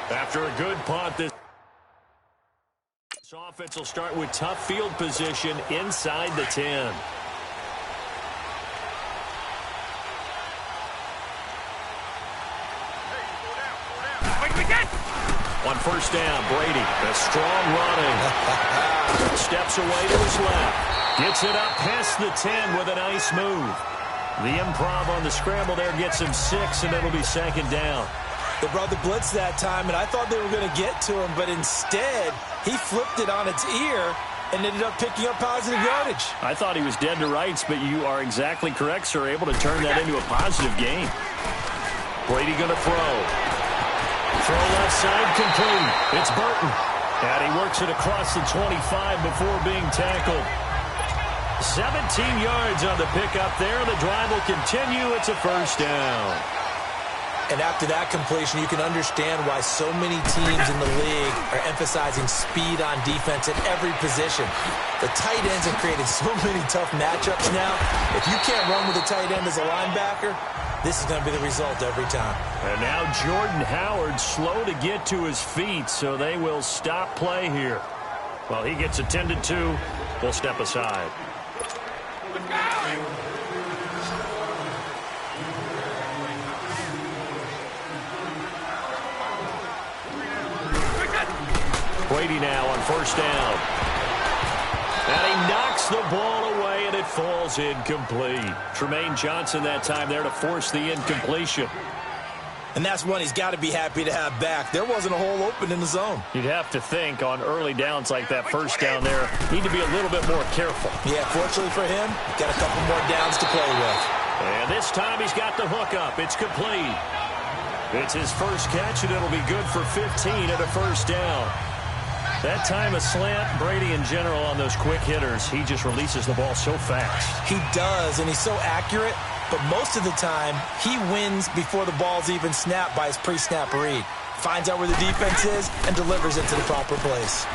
After a good punt, this offense will start with tough field position inside the 10. On first down, Brady, a strong running. Steps away to his left. Gets it up past the 10 with a nice move. The improv on the scramble there gets him 6, and it'll be second down. They brought the blitz that time, and I thought they were going to get to him, but instead, he flipped it on its ear and ended up picking up positive yardage. I thought he was dead to rights, but you are exactly correct, sir. Able to turn that into a positive gain. Brady going to throw. Throw left side, complete. It's Burton. And he works it across the 25 before being tackled. 17 yards on the pickup there. The drive will continue. It's a first down. And after that completion, you can understand why so many teams in the league are emphasizing speed on defense at every position. The tight ends have created so many tough matchups now. If you can't run with a tight end as a linebacker, this is going to be the result every time. And now Jordan Howard slow to get to his feet, so they will stop play here. Well, he gets attended to. We'll step aside. Brady now on first down. And he knocks the ball away, and it falls incomplete. Tremaine Johnson that time there to force the incompletion. And that's one he's got to be happy to have back. There wasn't a hole open in the zone. You'd have to think on early downs like that first down there, need to be a little bit more careful. Yeah, fortunately for him, got a couple more downs to play with. And this time he's got the hook up. It's complete. It's his first catch, and it'll be good for 15 at a first down. That time a slant, Brady in general on those quick hitters, he just releases the ball so fast. He does, and he's so accurate, but most of the time he wins before the ball's even snapped by his pre-snap read. Finds out where the defense is and delivers it to the proper place.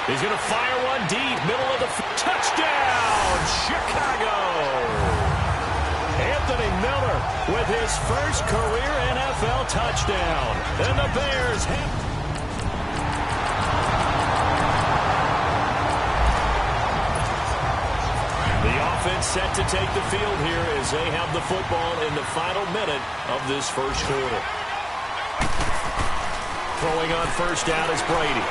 He's going to fire one deep, middle of the touchdown, Chicago! Anthony Miller with his first career NFL touchdown. And the Bears have... Offense set to take the field here as they have the football in the final minute of this first quarter. Throwing on first down is Brady.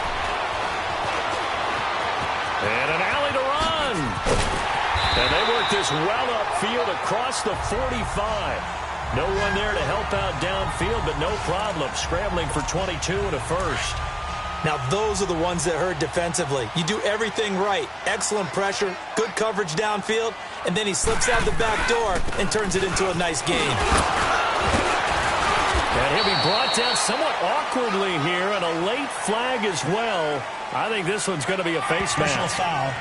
And an alley to run. And they work this well upfield across the 45. No one there to help out downfield, but no problem. Scrambling for 22 and a first. Now, those are the ones that hurt defensively. You do everything right. Excellent pressure, good coverage downfield, and then he slips out the back door and turns it into a nice gain. And he'll be brought down somewhat awkwardly here, and a late flag as well. I think this one's going to be a face mask. Personal foul,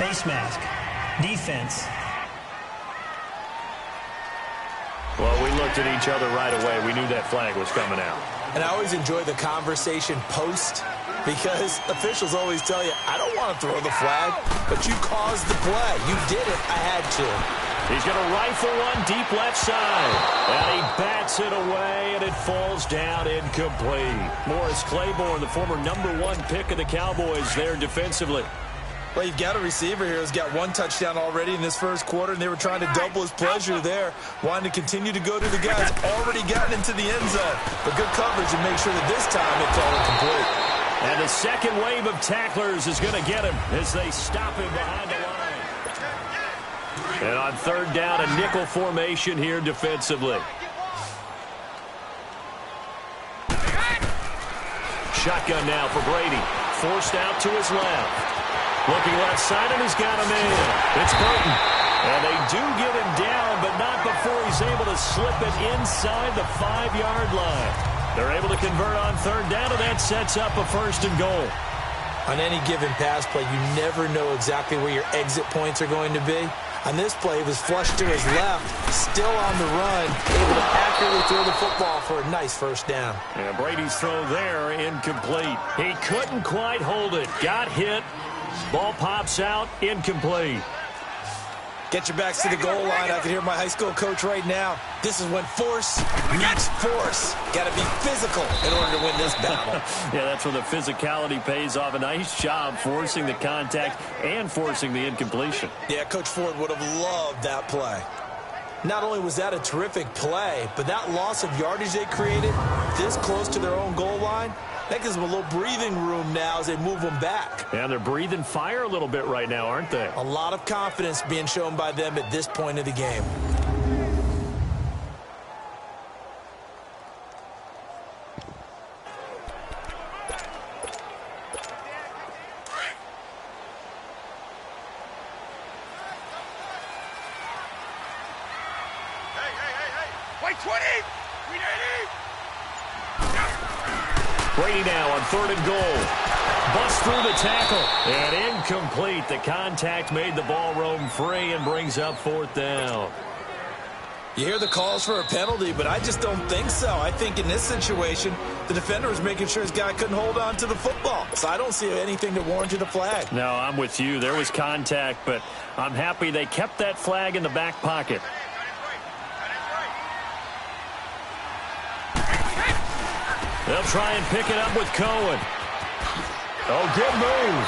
face mask, defense. Well, we looked at each other right away. We knew that flag was coming out. And I always enjoy the conversation post because officials always tell you, I don't want to throw the flag, but you caused the play. You did it. I had to. He's going to rifle one deep left side. And he bats it away, and it falls down incomplete. Morris Claiborne, the former #1 pick of the Cowboys there defensively. Well, you've got a receiver here who's got one touchdown already in this first quarter, and they were trying to double his pleasure there, wanting to continue to go to the guys already gotten into the end zone. But good coverage and make sure that this time it fell incomplete. And the second wave of tacklers is going to get him as they stop him behind the line. And on third down, a nickel formation here defensively. Shotgun now for Brady. Forced out to his left. Looking left side, and he's got him in. It's Burton. And they do get him down, but not before he's able to slip it inside the 5-yard line. They're able to convert on third down, and that sets up a first and goal. On any given pass play, you never know exactly where your exit points are going to be. On this play, it was flushed to his left, still on the run, able to accurately throw the football for a nice first down. And Brady's throw there, incomplete. He couldn't quite hold it. Got hit. Ball pops out, incomplete. Get your backs to the goal line. I can hear my high school coach right now. This is when force meets force. Got to be physical in order to win this battle. Yeah, that's when the physicality pays off. A nice job forcing the contact and forcing the incompletion. Yeah, Coach Ford would have loved that play. Not only was that a terrific play, but that loss of yardage they created this close to their own goal line, that gives them a little breathing room now as they move them back. Yeah, they're breathing fire a little bit right now, aren't they? A lot of confidence being shown by them at this point of the game. Wait, 20! We need it! Brady now on 3rd and goal. Bust through the tackle. And incomplete. The contact made the ball roam free and brings up 4th down. You hear the calls for a penalty, but I just don't think so. I think in this situation, the defender was making sure his guy couldn't hold on to the football. So I don't see anything that warranted a flag. No, I'm with you. There was contact, but I'm happy they kept that flag in the back pocket. They'll try and pick it up with Cohen. Oh, good move.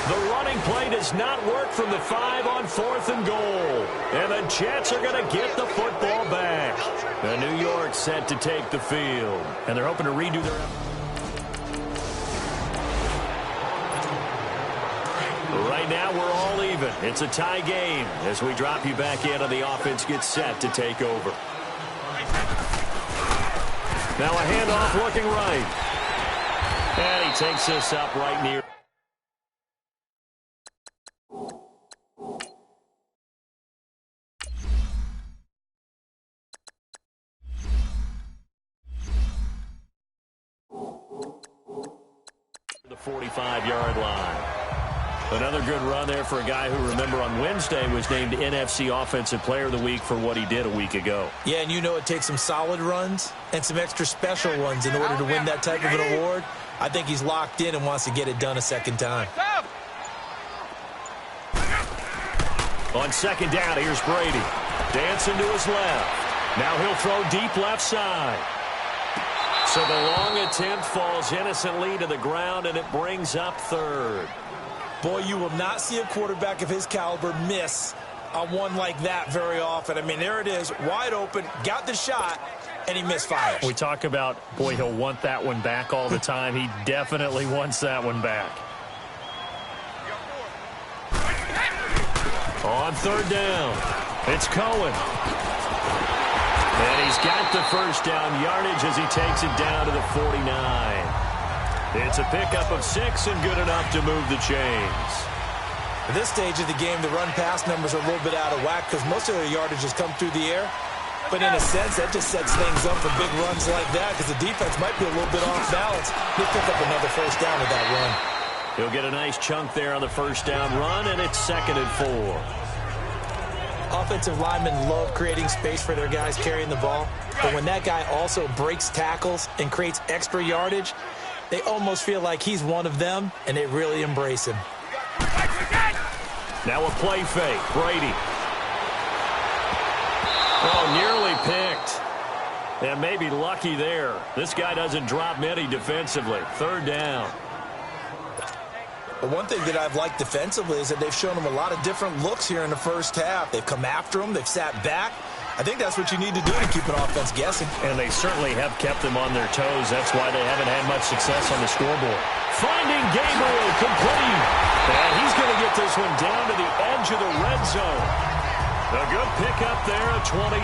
The running play does not work from the 5 on 4th and goal. And the Jets are going to get the football back. The New York set to take the field. And they're hoping to redo their effort. Right now, we're all even. It's a tie game as we drop you back in and the offense gets set to take over. Now a handoff looking right. And he takes this up right near. The 45-yard line. Another good run there for a guy who, remember, on Wednesday was named NFC Offensive Player of the Week for what he did a week ago. Yeah, and you know it takes some solid runs and some extra special ones in order to win that type of an award. I think he's locked in and wants to get it done a second time. On 2nd down, here's Brady. Dancing to his left. Now he'll throw deep left side. So the long attempt falls innocently to the ground, and it brings up 3rd. Boy, you will not see a quarterback of his caliber miss on one like that very often. I mean, there it is, wide open, got the shot, and he misfires. We talk about, boy, he'll want that one back all the time. He definitely wants that one back. On 3rd down, it's Cohen. And he's got the first down yardage as he takes it down to the 49. It's a pickup of 6 and good enough to move the chains. At this stage of the game, the run-pass numbers are a little bit out of whack because most of their yardage has come through the air. But in a sense, that just sets things up for big runs like that because the defense might be a little bit off balance. He'll pick up another first down with that run. He'll get a nice chunk there on the first down run, and it's 2nd and 4. Offensive linemen love creating space for their guys carrying the ball. But when that guy also breaks tackles and creates extra yardage, they almost feel like he's one of them, and they really embrace him. Now a play fake. Brady. Oh, nearly picked. And maybe lucky there. This guy doesn't drop many defensively. 3rd down. But one thing that I've liked defensively is that they've shown him a lot of different looks here in the first half. They've come after him. They've sat back. I think that's what you need to do to keep an offense guessing. And they certainly have kept them on their toes. That's why they haven't had much success on the scoreboard. Finding Gabriel complete. And he's going to get this one down to the edge of the red zone. A good pickup there at 22.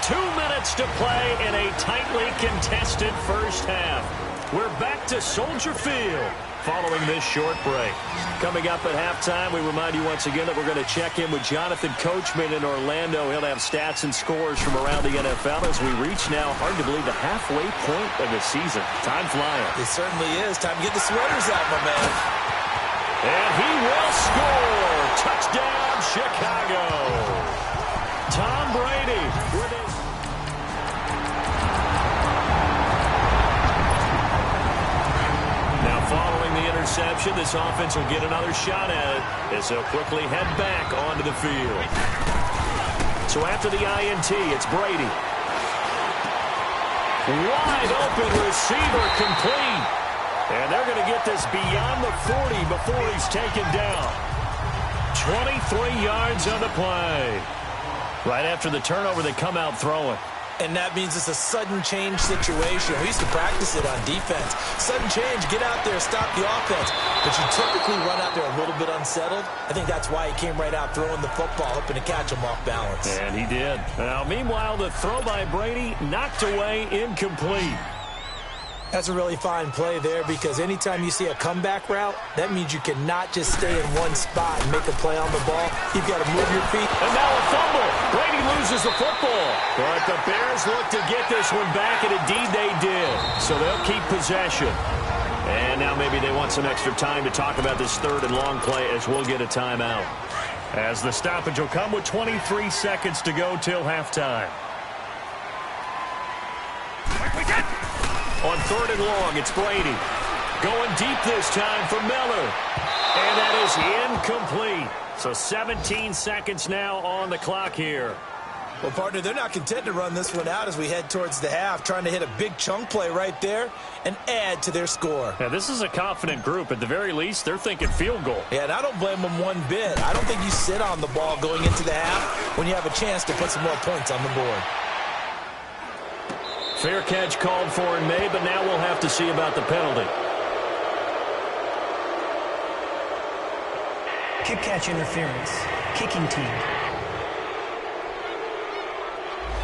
2 minutes to play in a tightly contested first half. We're back to Soldier Field following this short break. Coming up at halftime, we remind you once again that we're going to check in with Jonathan Coachman in Orlando. He'll have stats and scores from around the NFL as we reach now, hard to believe, the halfway point of the season. Time flying. It certainly is. Time to get the sweaters out, my man. And he will score. Touchdown, Chicago. Tom Brady with his... interception. This offense will get another shot at it as they'll quickly head back onto the field. So after the INT, it's Brady. Wide open receiver complete. And they're going to get this beyond the 40 before he's taken down. 23 yards on the play. Right after the turnover, they come out throwing. And that means it's a sudden change situation. We used to practice it on defense. Sudden change, get out there, stop the offense. But you typically run out there a little bit unsettled. I think that's why he came right out throwing the football, hoping to catch him off balance. And he did. Now, meanwhile, the throw by Brady knocked away, incomplete. That's a really fine play there because anytime you see a comeback route, that means you cannot just stay in one spot and make a play on the ball. You've got to move your feet. And now a fumble. Brady loses the football. But the Bears look to get this one back, and indeed they did. So they'll keep possession. And now maybe they want some extra time to talk about this third and long play as we'll get a timeout. As the stoppage will come with 23 seconds to go till halftime. On third and long, it's Brady. Going deep this time for Miller. And that is incomplete. So 17 seconds now on the clock here. Well, partner, they're not content to run this one out as we head towards the half, trying to hit a big chunk play right there and add to their score. Yeah, this is a confident group. At the very least, they're thinking field goal. Yeah, and I don't blame them one bit. I don't think you sit on the ball going into the half when you have a chance to put some more points on the board. Fair catch called for in May, but now we'll have to see about the penalty. Kick catch interference. Kicking team.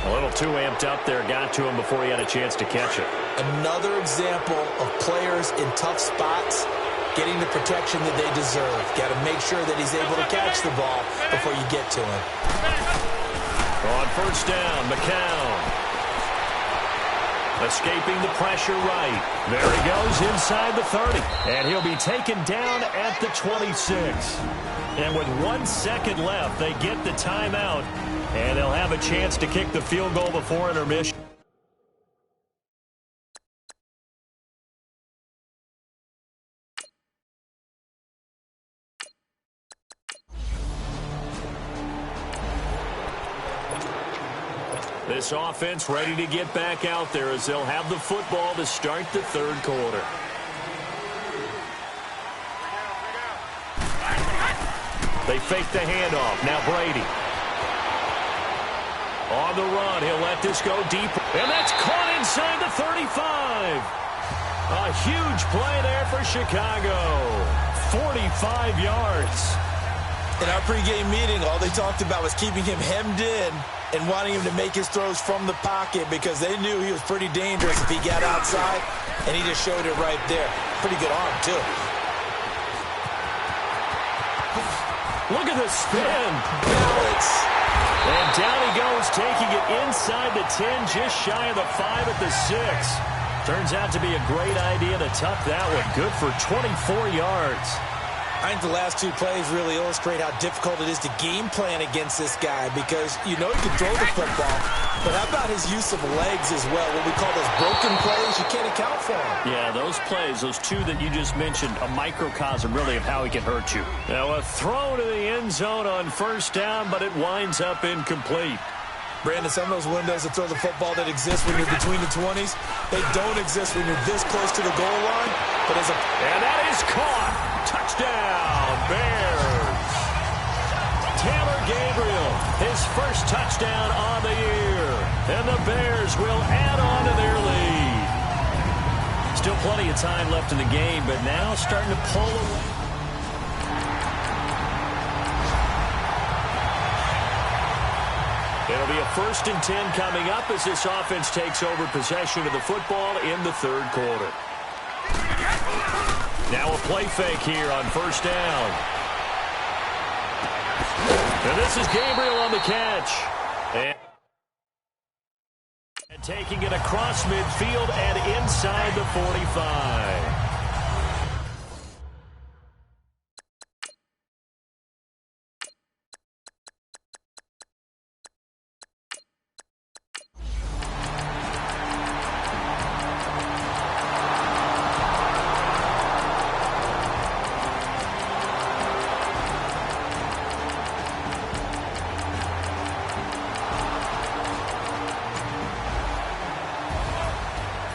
A little too amped up there. Got to him before he had a chance to catch it. Another example of players in tough spots getting the protection that they deserve. Got to make sure that he's able to catch the ball before you get to him. On first down, McCown. Escaping the pressure right. There he goes inside the 30. And he'll be taken down at the 26. And with 1 second left, they get the timeout. And they'll have a chance to kick the field goal before intermission. This offense ready to get back out there as they'll have the football to start the third quarter. They fake the handoff. Now Brady. On the run, he'll let this go deep. And that's caught inside the 35. A huge play there for Chicago. 45 yards. In our pregame meeting, all they talked about was keeping him hemmed in and wanting him to make his throws from the pocket because they knew he was pretty dangerous if he got outside, and he just showed it right there. Pretty good arm, too. Look at the spin. Balance. And down he goes, taking it inside the 10, just shy of the 5 at the 6. Turns out to be a great idea to tuck that one. Good for 24 yards. I think the last two plays really illustrate how difficult it is to game plan against this guy because you know he can throw the football, but how about his use of legs as well? What we call those broken plays, you can't account for them. Yeah, those plays, those two that you just mentioned, a microcosm really of how he can hurt you. Now a throw to the end zone on first down, but it winds up incomplete. Brandon, some of those windows to throw the football that exist when you're between the 20s, they don't exist when you're this close to the goal line. But and that is caught. Touchdown, Bears. Taylor Gabriel, his first touchdown on the year. And the Bears will add on to their lead. Still plenty of time left in the game, but now starting to pull away. It'll be a 1st and 10 coming up as this offense takes over possession of the football in the third quarter. Now a play fake here on first down. And this is Gabriel on the catch. And taking it across midfield and inside the 45.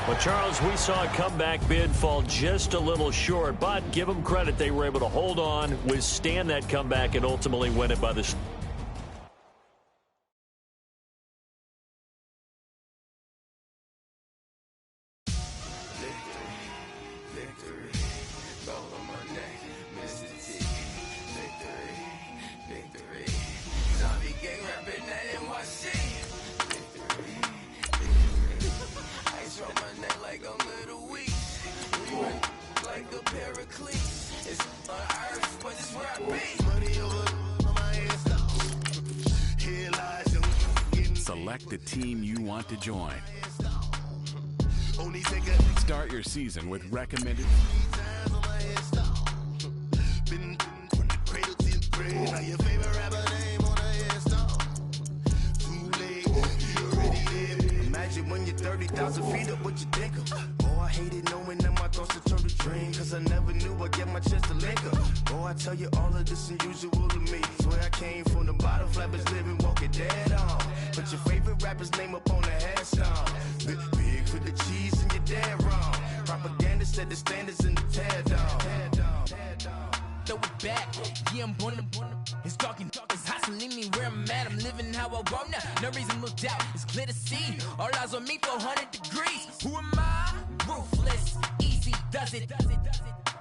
Well, Charles, we saw a comeback bid fall just a little short, but give them credit. They were able to hold on, withstand that comeback, and ultimately win it by the... Select the team you want to join. Start your season with recommended. Imagine when you're 30,000 feet up, what you think of? Oh, I hated knowing that my thoughts would turn to dream, cause I never knew I'd get my chance to link up. Oh, I tell you all of this unusual to me. Swear I came from the bottom, flappers living, walking dead on. Put your favorite rapper's name up on the headstone. Big for the cheese and you're dead wrong. Propaganda set the standards in the tear down. Throw it back, yeah, I'm born to. It's talking, it's hustling me where I'm at. I'm living how I want now. No reason to doubt, it's clear to see. All eyes on me, 400 degrees. Who am I? Ruthless, easy, does it.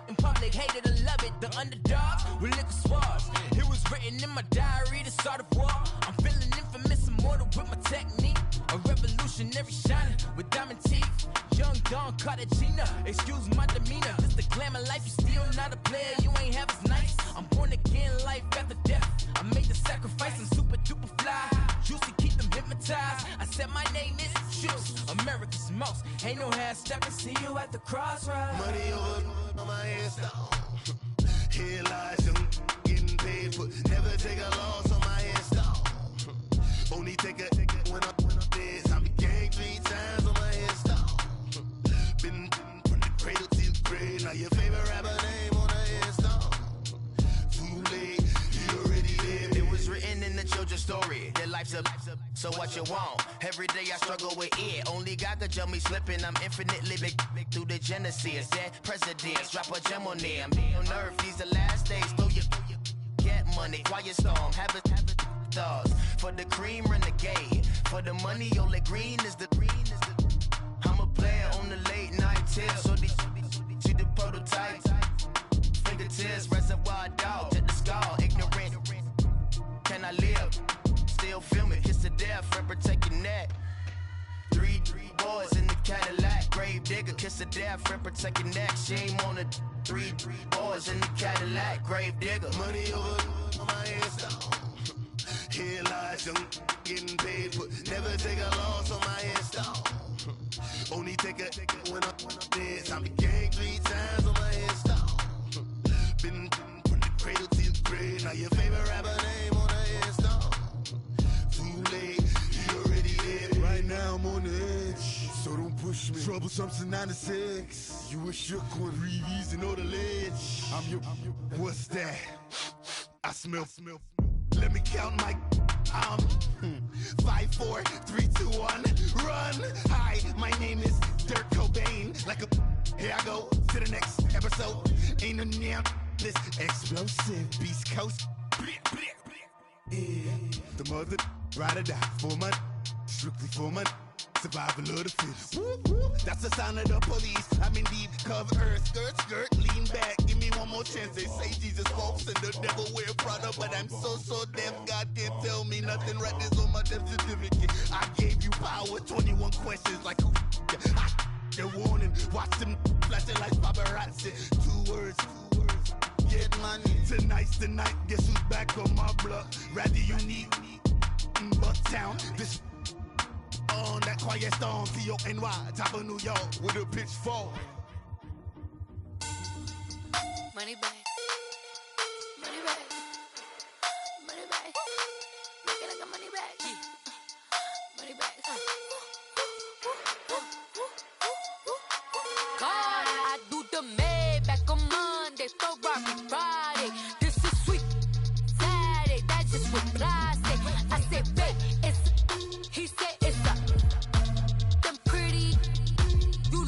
In public, hated or love it. The underdogs with liquor swabs. It was written in my diary to start a war. I'm feeling infamous, immortal with my technique. A revolutionary shining with diamond teeth. Young Don Cartagena, excuse my demeanor. This the glamour life, you still not a player. You ain't half as nice. I'm born again, life after death. I made the sacrifice, I'm super duper fly. Juicy, keep them hypnotized. I said my name is Juice, America's most. Ain't no half stepping, see you at the crossroads. Money over on my headstone. Here lies young, getting paid, but never take a loss on my headstone. Only take a when I'm dead. I be gang 3 times on my headstone. Been from the cradle to the grave. Now your favorite rapper name on the headstone. Too late, you already lived. It was written in the children's story. Their life's up, so what you want? Every day I struggle with it. Only God could jump me slipping. I'm infinitely big through the genesis. Dead presidents, drop a gem on them. On earth, these the last days. Throw your get money, quiet storm, have it stars. For the cream, renegade. For the money, only green is the. I'm a player on the late night tip. So these see the prototype. Fingertips, reservoir dog, check the skull, ignorant. Can I live? Still film it, kiss to death, friend protect your neck. 3 boys in the Cadillac, grave digger, kiss to death, friend protect your neck. Shame on the 3 boys in the Cadillac, grave digger. Money over on my headstone. Here lies young, getting paid, but never take a loss on my headstone. Only take a when I'm dead. I be gang 3 times on my headstone. Been from the cradle to the grave. Now your favorite rapper name on the headstone. Too late, you already lived. Right now I'm on the edge, so don't push me. Troublesome to 96. You a shook one, breathe easy, know the ledge. I'm your, what's that? I smell. Let me count my 5, 4, 3, 2, 1, run. Hi, my name is Dirk Cobain. Like a, here I go to the next episode. Ain't no damn this explosive Beast Coast. Yeah. The mother ride or die for my strictly for my survival of the fittest. Whoop, whoop. That's the sound of the police. I'm in deep cover earth, skirt, lean back. Give me one more chance. They say Jesus walks and the devil wear Prada, but I'm so deaf. God can't tell me nothing. Right there's on my death certificate. I gave you power. 21 questions like who? They're warning. Watch them flashing like paparazzi. 2 words. Get money. Tonight's the night. Guess who's back on my block? Rather unique. Bucktown. This. On that quiet storm, T-O-N-Y, top of New York, with a pitchfork. Money back. Money back. Money back. Make it like a money back. Money back. God, I do the Maybach on Monday, Ferrari Friday. This is sweet Saturday, that's just what I say. I said, babe, it's he said it's a them pretty. You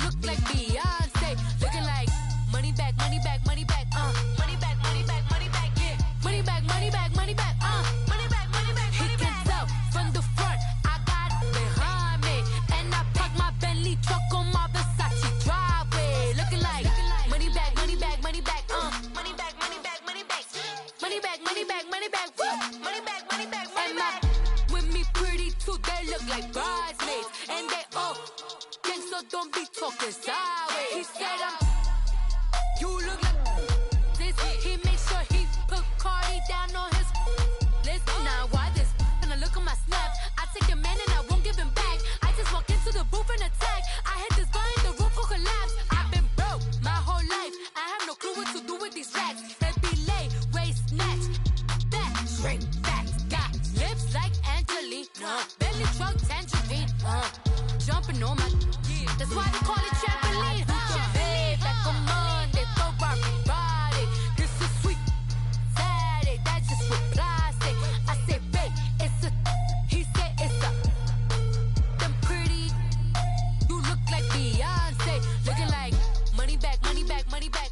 look like bridesmaids. And they all gang, so don't be talking sideways. He said you look like this. He makes sure he put Cardi down on his list. Now why this? Gonna look at my snap. I take your man and I won't give him back. I just walk into the booth and attack. I hit this button, the roof will collapse. I've been broke my whole life. I have no clue what to do with these racks. That be lay, waist snatch, back, straight back. Got lips like Angelina, belly truck tangerine. Jumping on my, that's why they call it trampoline. Babe, like a Monday, throw everybody. This is sweet Saturday, that's just with plastic. I say, babe, it's a, he said it's a, them pretty, you look like Beyonce. Looking like money back, money back, money back,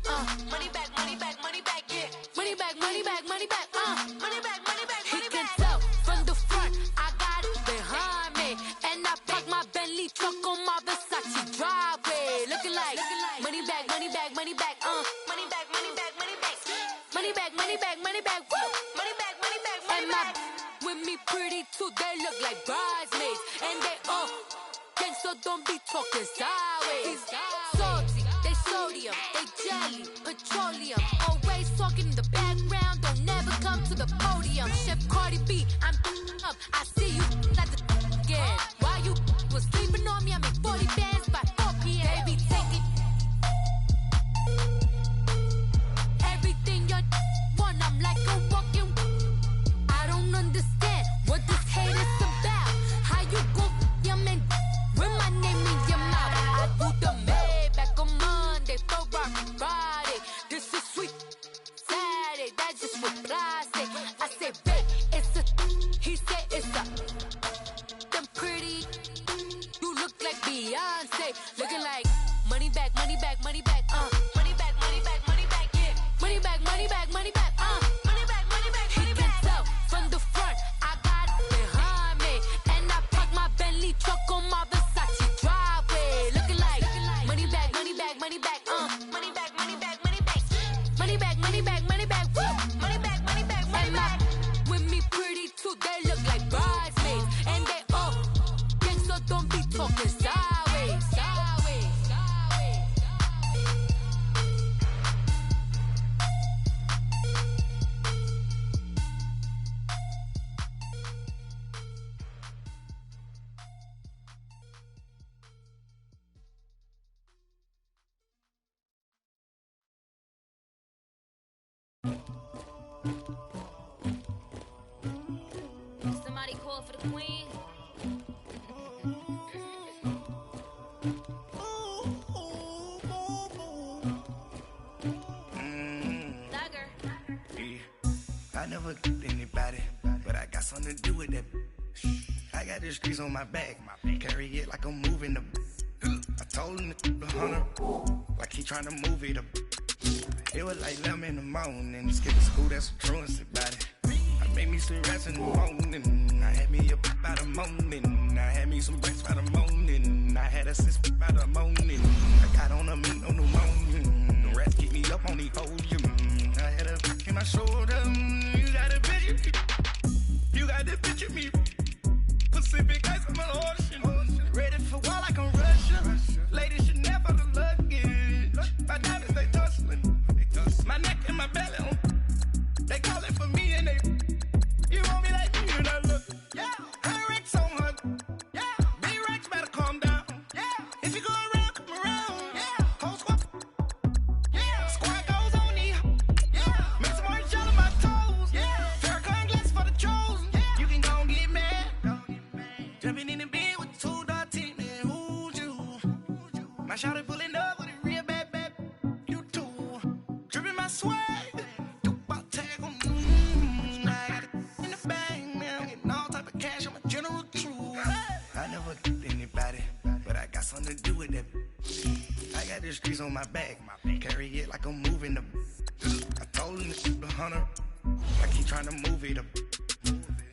money back, money back, money back, yeah. Money back, money back, money back, money back, money back, money back. He can tell from the front, I got it behind me. And I park my Bentley truck on my Versace driveway. Looking like money back, money back, money back, money back, money back, money back. Money back, money back, money back, woo. Money back, money back, money back. With me pretty too, they look like bridesmaids. And they all gang, so don't be talking sideways. Salty, they sodium, they jelly, petroleum. Always talking in the background, don't never come to the podium. Chef Cardi B, I'm up, I see you at the again. Why you was sleeping on me? I make 40 bands by 4 p.m. Baby, take it. Everything you want, I'm like a walking. I don't understand what this hate is about. How you go, your man, with my name in your mouth. I do the Maybach on Monday for everybody. This is sweet Saturday, that's just with plastic. I say, babe, it's a, he said it's a, them pretty, you look like Beyonce. Looking like money back, money back, money back, money back, money back, money back, yeah. Money back, money back, money back, money back, money back, money back. He can tell from the front, I got it behind me. And I park my Bentley truck on my Versace driveway. Looking like money back, money back, money back, money back, money back, money back. Money back, money back, money back, woo. Money back, money back, money back. With me pretty too, they look like bridesmaids. And they all gang, so don't be talking sideways. Sideways, sideways. Somebody call for the queen. Thugger. I never killed anybody, but I got something to do with that. I got the streets on my back, carry it like I'm moving the. I told him to the hunter, like he trying to move it up. It was like 11 in the morning, skip to school, that's a truancy about it. I made me some rats in the morning, I had me a pop by the morning, I had me some breaks by the morning, I had a sis by the morning, I got on a meat on the morning, the rats keep me up on the podium, I had a in my shoulder, you got a bitch, you got the bitch of me, Pacific ice on my ocean, ready for war like I'm Russia, ladies should never the luggage, my diamonds they tussling, my neck and my belly on, they calling for me and they, you want me like me and I look, yeah, her Rex on her, yeah, B-Rex better calm down, yeah, if you go around, come around, yeah, whole squad, yeah, squad goes on me, yeah, make some orange gel on my toes, yeah, Farrakhan glass for the chosen, yeah, you can go and get mad, jumping in the bed with 2 dark teeth, man, who's you, my shawty pulling up with a real bad, you too, dripping my swag, I never killed anybody, but I got something to do with that. I got the streets on my back, carry it like I'm moving the. I told him to the hunter, like he trying to move it up.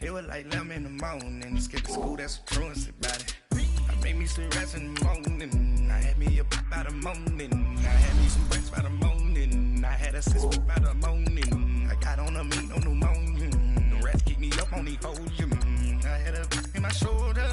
It was like 11 in the morning, skip to school, that's a truancy about it. I made me some rats in the morning, I had me a pop by the morning, I had me some breaks by the morning, I had a sis by the morning, I got on a meat on the morning, the rats keep me up on the podium, I had a in my shoulder.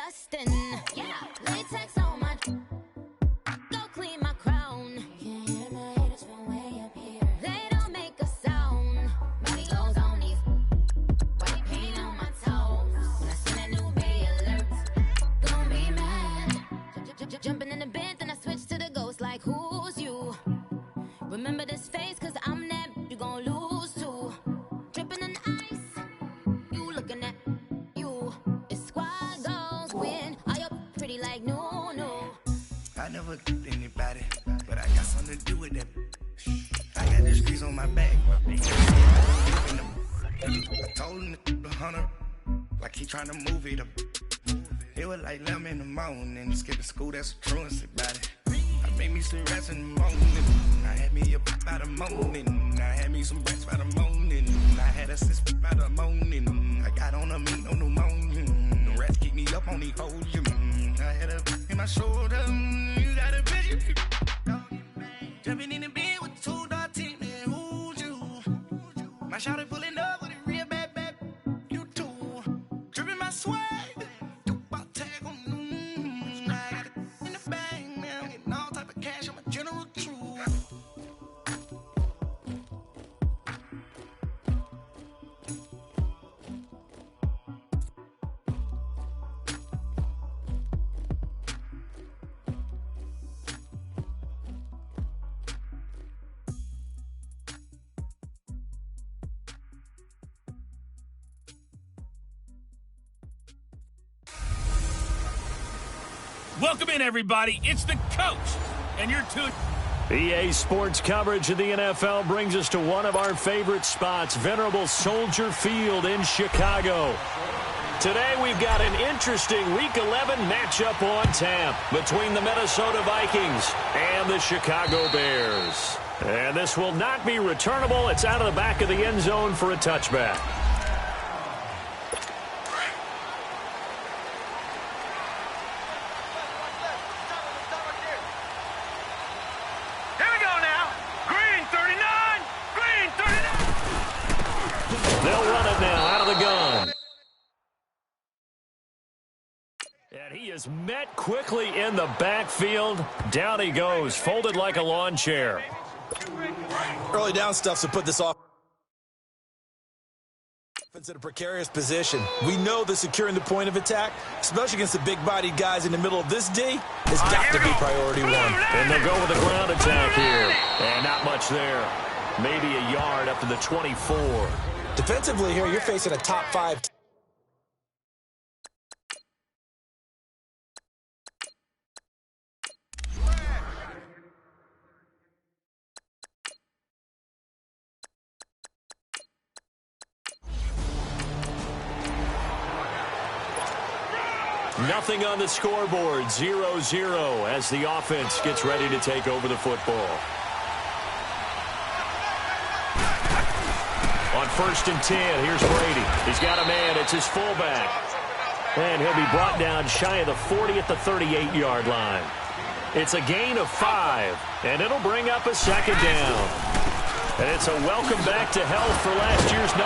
dustin'. Yeah, latex on my. Go clean my crown. Can't hear my haters from way up here. They don't make a sound. Body goes on these. White paint on my toes. When I see that new bay alert, gon' be mad. Jumping in the bed, then I switch to the ghost like who's you? Remember this face, cause I'm that you gon' lose to. Dripping in ice, you looking at you. It's squad goals win. Are you pretty like no, no? I never did anybody, but I got something to do with that. I got the streets on my back. I told him the hunter, like he trying to move it up. It was like 11 in the morning, skipping school, that's a truancy body. I made me some rats in the morning. I had me a pop by the morning. I had me some rats by the morning. I had a sis by the morning. I got on a meat on the morning. The rats keep me up on the podium. I had a in my shoulder. You got a bitch. Jumping in the bed with 2 dark teeth, man. Who's you? My shawty pulling up with a real bad, you too. Dripping my swag. Welcome in, everybody. It's the coach, and you're tuned. EA Sports coverage of the NFL brings us to one of our favorite spots, venerable Soldier Field in Chicago. Today we've got an interesting Week 11 matchup on tap between the Minnesota Vikings and the Chicago Bears. And this will not be returnable. It's out of the back of the end zone for a touchback. He is met quickly in the backfield. Down he goes, folded like a lawn chair. Early down stuff to put this off. In a precarious position. We know that securing the point of attack, especially against the big-bodied guys in the middle of this D, has got to be priority one. And they'll go with the ground attack here. And not much there. Maybe a yard up to the 24. Defensively here, you're facing a top 5 team. Nothing on the scoreboard, 0-0 as the offense gets ready to take over the football. On 1st and 10, here's Brady. He's got a man, it's his fullback. And he'll be brought down shy of the 40 at the 38-yard line. It's a gain of 5, and it'll bring up a 2nd down. And it's a welcome back to health for last year's #1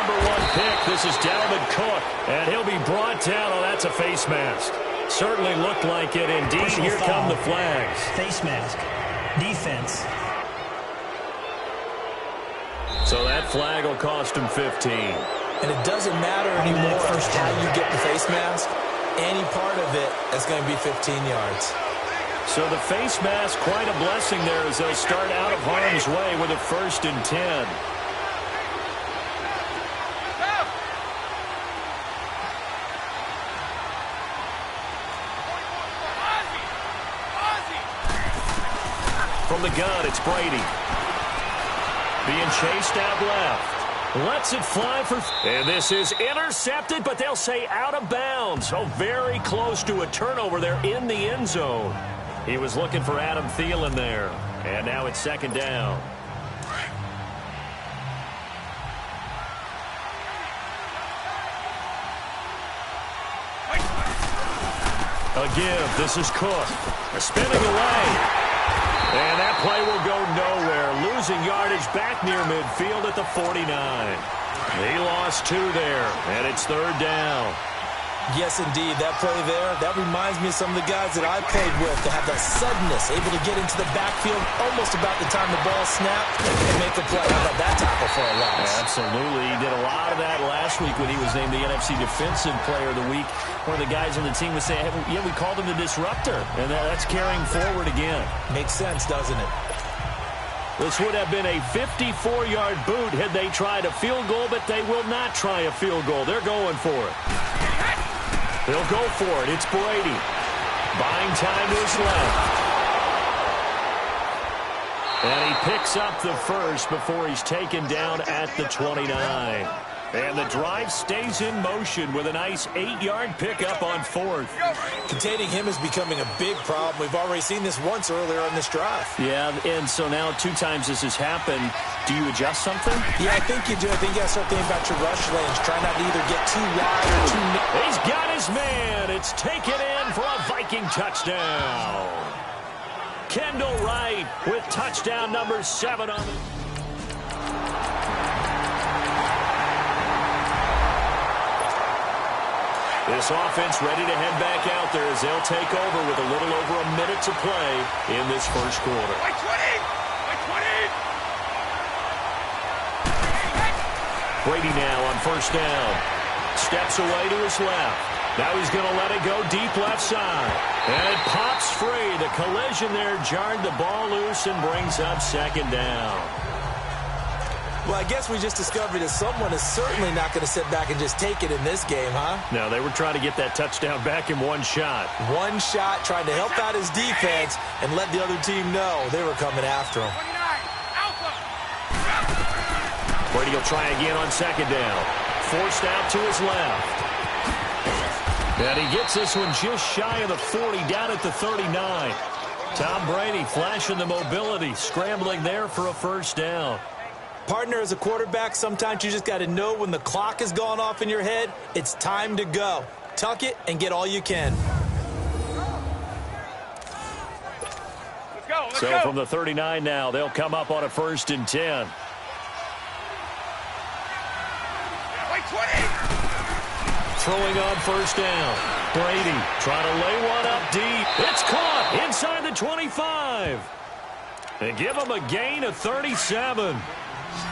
pick. This is Dalvin Cook, and he'll be brought down. Oh, that's a face mask. Certainly looked like it. Indeed, here come the flags. Face mask. Defense. So that flag will cost him 15. And it doesn't matter anymore how you get the face mask. Any part of it is going to be 15 yards. So the face mask, quite a blessing there as they'll start out of harm's way with a 1st and 10. From the gun, it's Brady. Being chased out left. Lets it fly for... And this is intercepted, but they'll say out of bounds. Oh, very close to a turnover there in the end zone. He was looking for Adam Thielen there. And now it's 2nd down. A give. This is Cook. Spinning away. And that play will go nowhere. Losing yardage back near midfield at the 49. He lost 2 there. And it's 3rd down. Yes, indeed. That play there, that reminds me of some of the guys that I played with to have that suddenness, able to get into the backfield almost about the time the ball snapped and make a play. How about that tackle for a loss? Absolutely. He did a lot of that last week when he was named the NFC Defensive Player of the Week. One of the guys on the team was saying, hey, yeah, we called him the disruptor, and that's carrying forward again. Makes sense, doesn't it? This would have been a 54-yard boot had they tried a field goal, but they will not try a field goal. They're going for it. They'll go for it. It's Brady. Buying time to his left. And he picks up the first before he's taken down at the 29. And the drive stays in motion with a nice 8-yard pickup on fourth. Containing him is becoming a big problem. We've already seen this once earlier in this drive. Yeah, and so now 2 times this has happened. Do you adjust something? Yeah, I think you do. I think you got to start thinking about your rush lanes. Try not to either get too wide or too... He's got his man. It's taken in for a Viking touchdown. Kendall Wright with touchdown number 7 on the... This offense ready to head back out there as they'll take over with a little over a minute to play in this first quarter. By 20! By 20! Brady now on first down. Steps away to his left. Now he's going to let it go deep left side. And it pops free. The collision there jarred the ball loose and brings up second down. Well, I guess we just discovered that someone is certainly not going to sit back and just take it in this game, huh? No, they were trying to get that touchdown back in one shot. One shot, trying to help out his defense and let the other team know they were coming after him. 29, Alpha! Brady will try again on second down. Forced out to his left. And he gets this one just shy of the 40, down at the 39. Tom Brady flashing the mobility, scrambling there for a first down. Partner, as a quarterback, sometimes you just got to know when the clock has gone off in your head, it's time to go. Tuck it and get all you can. Let's So go. from the 39 now, they'll come up on a 1st and 10. By 20! Throwing on first down. Brady trying to lay one up deep. It's caught inside the 25. They give him a gain of 37.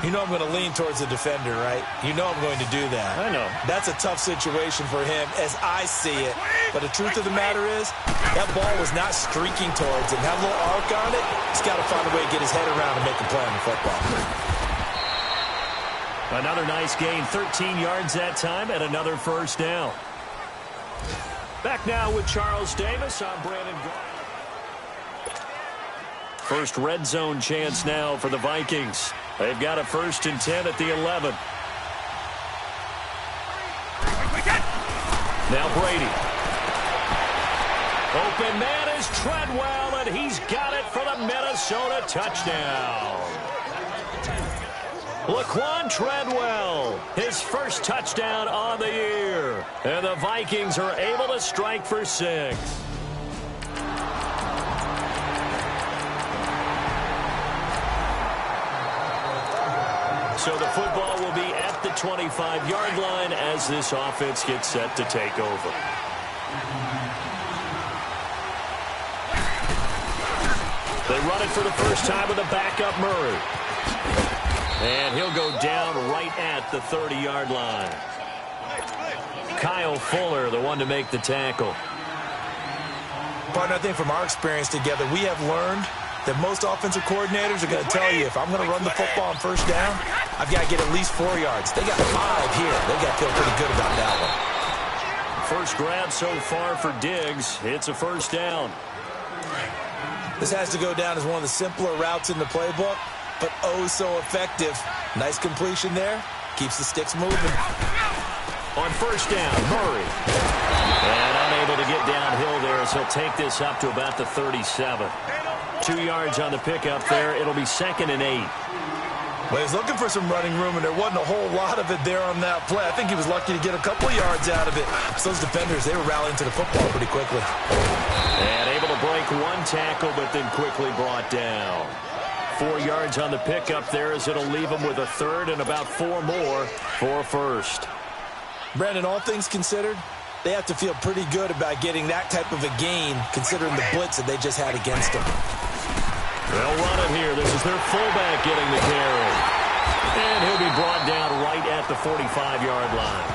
You know I'm going to lean towards the defender, right? You know I'm going to do that. I know. That's a tough situation for him as I see it. But the truth of the matter is, that ball was not streaking towards him. That little arc on it, he's got to find a way to get his head around and make a play on the football. Another nice gain, 13 yards that time, and another first down. Back now with Charles Davis. I'm Brandon Garner. First red zone chance now for the Vikings. They've got a 1st and 10 at the 11. Now Brady. Open man is Treadwell, and he's got it for the Minnesota touchdown. Laquan Treadwell, his first touchdown on the year. And the Vikings are able to strike for 6. So the football will be at the 25-yard line as this offense gets set to take over. They run it for the first time with a backup Murray. And he'll go down right at the 30-yard line. Kyle Fuller, the one to make the tackle. Partner, I think from our experience together, we have learned that most offensive coordinators are going to tell you, if I'm going to run the football on first down, I've got to get at least 4 yards. They got 5 here. They got to feel pretty good about that one. First grab so far for Diggs. It's a first down. This has to go down as one of the simpler routes in the playbook, but oh so effective. Nice completion there. Keeps the sticks moving. On first down, Murray. And unable to get downhill there as he'll take this up to about the 37. 2 yards on the pickup there. It'll be 2nd and 8. Well, he's looking for some running room, and there wasn't a whole lot of it there on that play. I think he was lucky to get a couple of yards out of it. So those defenders, they were rallying to the football pretty quickly. And able to break one tackle, but then quickly brought down. 4 yards on the pickup there as it'll leave him with a 3rd and about 4 more for a first. Brandon, all things considered, They have to feel pretty good about getting that type of a gain, considering the blitz that they just had against them. They'll run it here. This is their fullback getting the carry. And he'll be brought down right at the 45-yard line.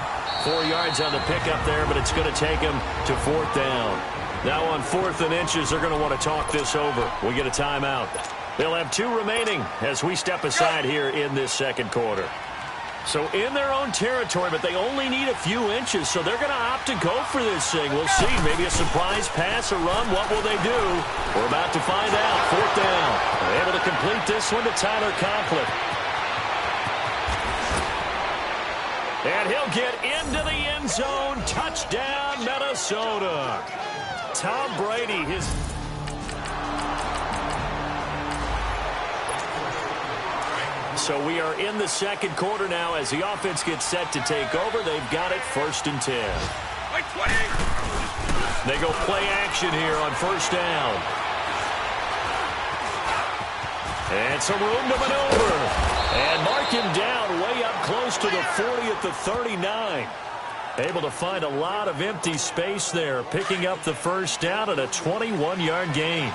4 yards on the pickup there, but it's going to take him to 4th down. Now on 4th and inches, they're going to want to talk this over. We get a timeout. They'll have 2 remaining as we step aside here in this second quarter. So in their own territory, but they only need a few inches, so they're going to opt to go for this thing. We'll see. Maybe a surprise pass or run. What will they do? We're about to find out. 4th down. They're able to complete this one to Tyler Conklin. And he'll get into the end zone. Touchdown, Minnesota. Tom Brady, his... So we are in the second quarter now as the offense gets set to take over. They've got it 1st and 10. They go play action here on 1st down. And some room to maneuver. And mark him down way up close to the 40 at the 39. Able to find a lot of empty space there, picking up the 1st down at a 21-yard gain.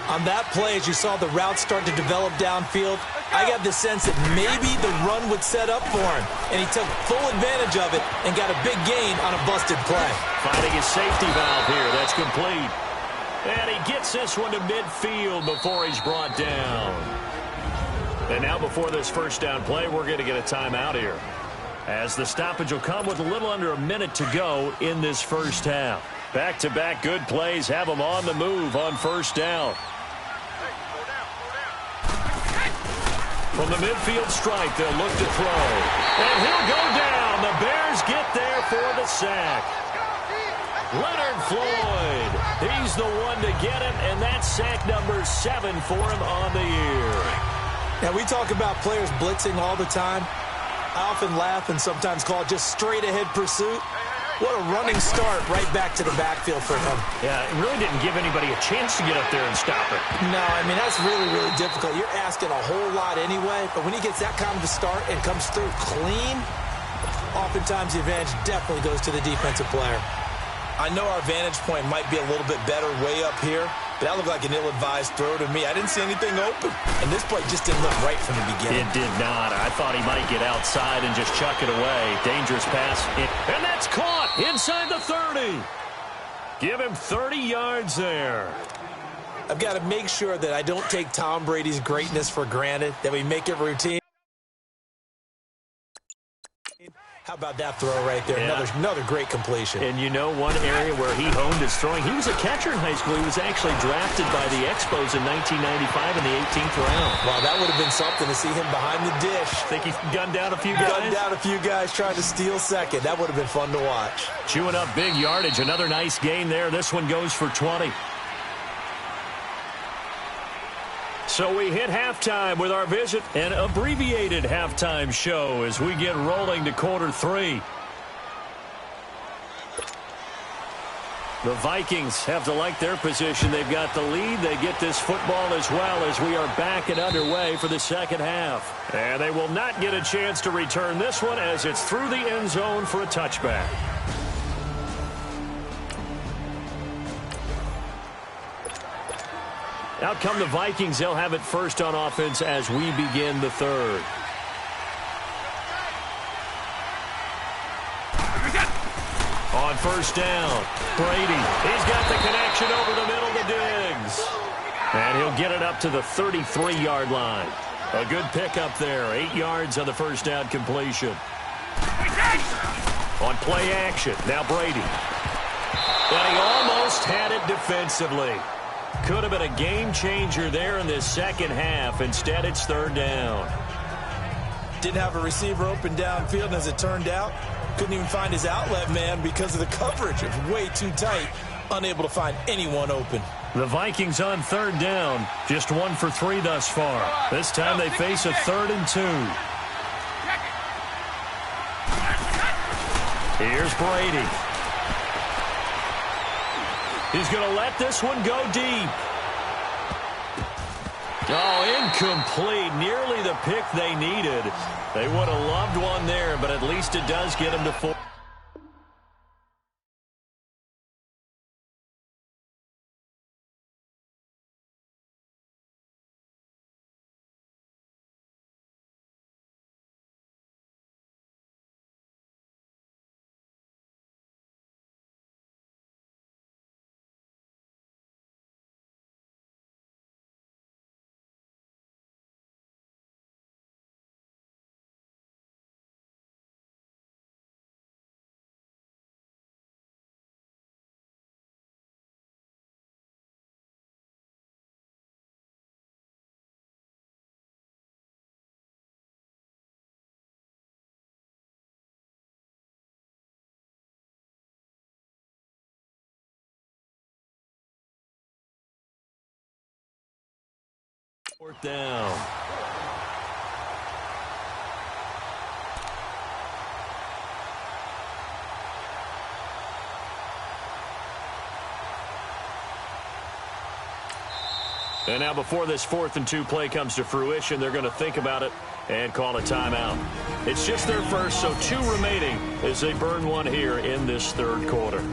On that play, as you saw the route start to develop downfield, I got the sense that maybe the run would set up for him, and he took full advantage of it and got a big gain on a busted play. Finding his safety valve here. That's complete. And he gets this one to midfield before he's brought down. And now before this 1st down play, we're going to get a timeout here, as the stoppage will come with a little under a minute to go in this 1st half. Back-to-back good plays have them on the move on 1st down. From the midfield stripe, they'll look to throw. And he'll go down. The Bears get there for the sack. Leonard Floyd. He's the one to get him, and that's sack number 7 for him on the year. Now, we talk about players blitzing all the time. I often laugh and sometimes call it just straight-ahead pursuit. What a running start right back to the backfield for him. Yeah, it really didn't give anybody a chance to get up there and stop it. No, I mean, that's really, really difficult. You're asking a whole lot anyway, but when he gets that kind of a start and comes through clean, oftentimes the advantage definitely goes to the defensive player. I know our vantage point might be a little bit better way up here, but that looked like an ill-advised throw to me. I didn't see anything open, and this play just didn't look right from the beginning. It did not. I thought he might get outside and just chuck it away. Dangerous pass. And that's caught inside the 30. Give him 30 yards there. I've got to make sure that I don't take Tom Brady's greatness for granted, that we make it routine. How about that throw right there? Yeah. Another great completion. And you know one area where he honed his throwing? He was a catcher in high school. He was actually drafted by the Expos in 1995 in the 18th round. Wow, that would have been something to see him behind the dish. Think he gunned down a few guys? Gunned down a few guys trying to steal second. That would have been fun to watch. Chewing up big yardage. Another nice gain there. This one goes for 20. So we hit halftime with our visit, an abbreviated halftime show as we get rolling to quarter 3. The Vikings have to like their position. They've got the lead. They get this football as well as we are back and underway for the second half. And they will not get a chance to return this one as it's through the end zone for a touchback. Out come the Vikings. They'll have it first on offense as we begin the third. On 1st down, Brady. He's got the connection over the middle to Diggs. And he'll get it up to the 33-yard line. A good pickup there. 8 yards on the 1st down completion. On play action, now Brady. And he almost had it defensively. Could have been a game changer there in this second half. Instead, it's 3rd down. Didn't have a receiver open downfield, and as it turned out, couldn't even find his outlet man because of the coverage. It was way too tight, unable to find anyone open. The Vikings on 3rd down, just 1 for 3 thus far. This time they face a 3rd and 2. Here's Brady. He's going to let this one go deep. Oh, incomplete. Nearly the pick they needed. They would have loved one there, but at least it does get them to 4. Fourth down. And now before this 4th and 2 play comes to fruition, they're going to think about it and call a timeout. It's just their first, so 2 remaining as they burn one here in this third quarter.